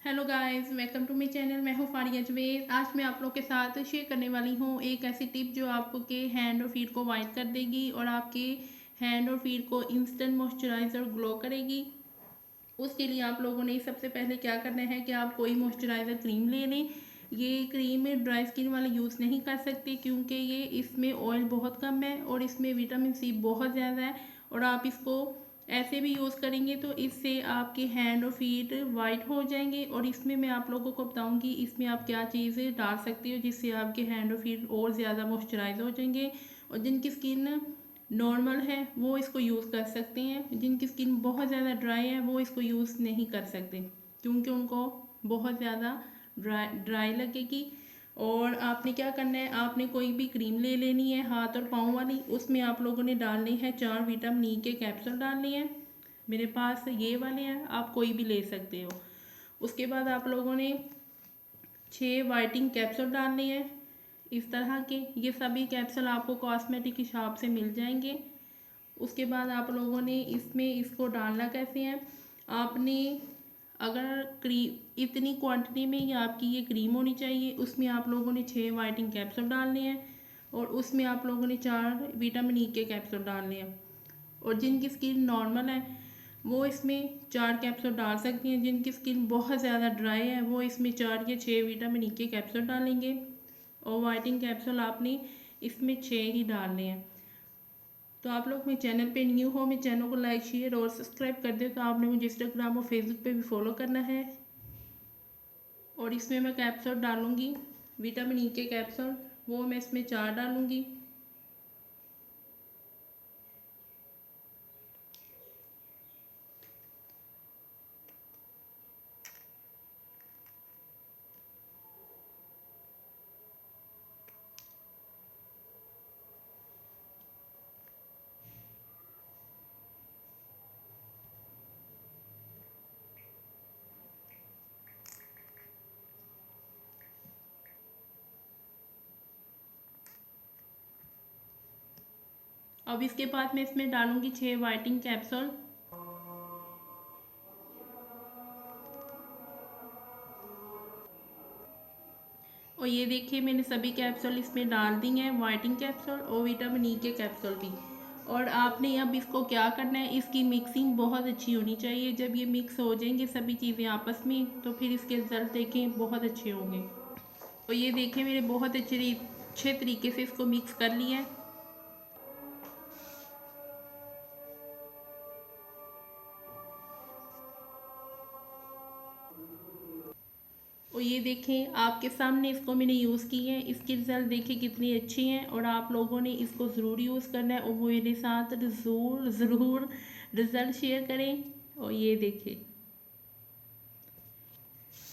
Hello guys, welcome to my channel. मैं हूँ फारिया जवेद। आज मैं आप लोग के साथ शेयर करने वाली हूँ एक ऐसी टिप जो आपके हैंड और फीट को वाइट कर देगी और आपके हैंड और फीट को इंस्टेंट मॉइस्चराइज और ग्लो करेगी। उसके लिए आप लोगों ने सबसे पहले क्या करना है कि आप कोई मॉइस्चराइज़र क्रीम ले लें। ये क्रीम ड्राई स्किन वाले यूज़ नहीं कर सकते क्योंकि ये इसमें ऑयल बहुत कम है और इसमें विटामिन सी बहुत ज़्यादा है। और आप इसको ऐसे भी यूज़ करेंगे तो इससे आपके हैंड और फीट वाइट हो जाएंगे। और इसमें मैं आप लोगों को बताऊंगी इसमें आप क्या चीज़ें डाल सकते हो जिससे आपके हैंड और फीट और ज़्यादा मॉइस्चराइज हो जाएंगे। और जिनकी स्किन नॉर्मल है वो इसको यूज़ कर सकते हैं, जिनकी स्किन बहुत ज़्यादा ड्राई है वो इसको यूज़ नहीं कर सकते क्योंकि उनको बहुत ज़्यादा ड्राई लगेगी। और आपने क्या करना है, आपने कोई भी क्रीम ले लेनी है हाथ और पाँव वाली। उसमें आप लोगों ने डालने हैं 4 विटामिन ई के कैप्सूल डालने हैं। मेरे पास ये वाले हैं, आप कोई भी ले सकते हो। उसके बाद आप लोगों ने 6 वाइटिंग कैप्सूल डालने हैं इस तरह के। ये सभी कैप्सूल आपको कॉस्मेटिक की शॉप से मिल जाएंगे। उसके बाद आप लोगों ने इसमें इसको डालना कैसे है, आपने अगर क्रीम इतनी क्वांटिटी में ही आपकी ये क्रीम होनी चाहिए। उसमें आप लोगों ने 6 वाइटिंग कैप्सूल डालने हैं और उसमें आप लोगों ने 4 विटामिन ई के कैप्सूल डालने हैं। और जिनकी स्किन नॉर्मल है वो इसमें 4 कैप्सूल डाल सकती हैं। जिनकी स्किन बहुत ज़्यादा ड्राई है वो इसमें 4 या 6 विटामिन ई के कैप्सूल डालेंगे। और वाइटिंग कैप्सूल आपने इसमें 6 ही डालने हैं। तो आप लोग मेरे चैनल पे न्यू हो, मेरे चैनल को लाइक शेयर और सब्सक्राइब कर दे। तो आपने मुझे इंस्टाग्राम और फेसबुक पे भी फॉलो करना है। और इसमें मैं कैप्सूल डालूँगी विटामिन ई के कैप्सूल, वो मैं इसमें 4 डालूँगी। अब इसके बाद मैं इसमें डालूँगी 6 वाइटिंग कैप्सूल। और ये देखिए मैंने सभी कैप्सूल इसमें डाल दी हैं, वाइटिंग कैप्सूल और विटामिन ई के कैप्सूल भी। और आपने अब इसको क्या करना है, इसकी मिक्सिंग बहुत अच्छी होनी चाहिए। जब ये मिक्स हो जाएंगे सभी चीज़ें आपस में तो फिर इसके रिजल्ट देखें बहुत अच्छे होंगे। और ये देखिए मैंने बहुत अच्छे तरीके से इसको मिक्स कर लिया है। और ये देखें आपके सामने इसको मैंने यूज़ की है, इसके रिज़ल्ट देखें कितनी अच्छी हैं। और आप लोगों ने इसको ज़रूर यूज़ करना है और मेरे साथ ज़रूर ज़रूर रिज़ल्ट शेयर करें। और ये देखें,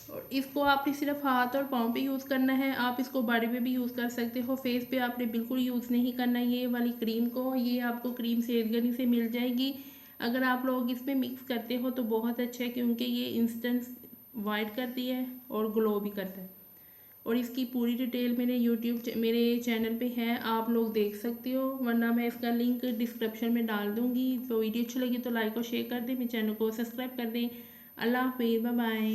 और इसको आपने सिर्फ हाथ और पाँव पे यूज़ करना है, आप इसको बॉडी पे भी यूज़ कर सकते हो। फेस पे आपने बिल्कुल यूज़ नहीं करना ये वाली क्रीम को। ये आपको क्रीम सेजगनी से मिल जाएगी। अगर आप लोग इसमें मिक्स करते हो तो बहुत अच्छा है क्योंकि ये इंस्टेंट वाइट करती है और ग्लो भी करता है। और इसकी पूरी डिटेल मेरे मेरे चैनल पे है, आप लोग देख सकते हो, वरना मैं इसका लिंक डिस्क्रिप्शन में डाल दूँगी। तो वीडियो अच्छी लगी तो लाइक और शेयर कर दें, मेरे चैनल को सब्सक्राइब कर दें। अल्लाह हाफिज़, बाय बाय।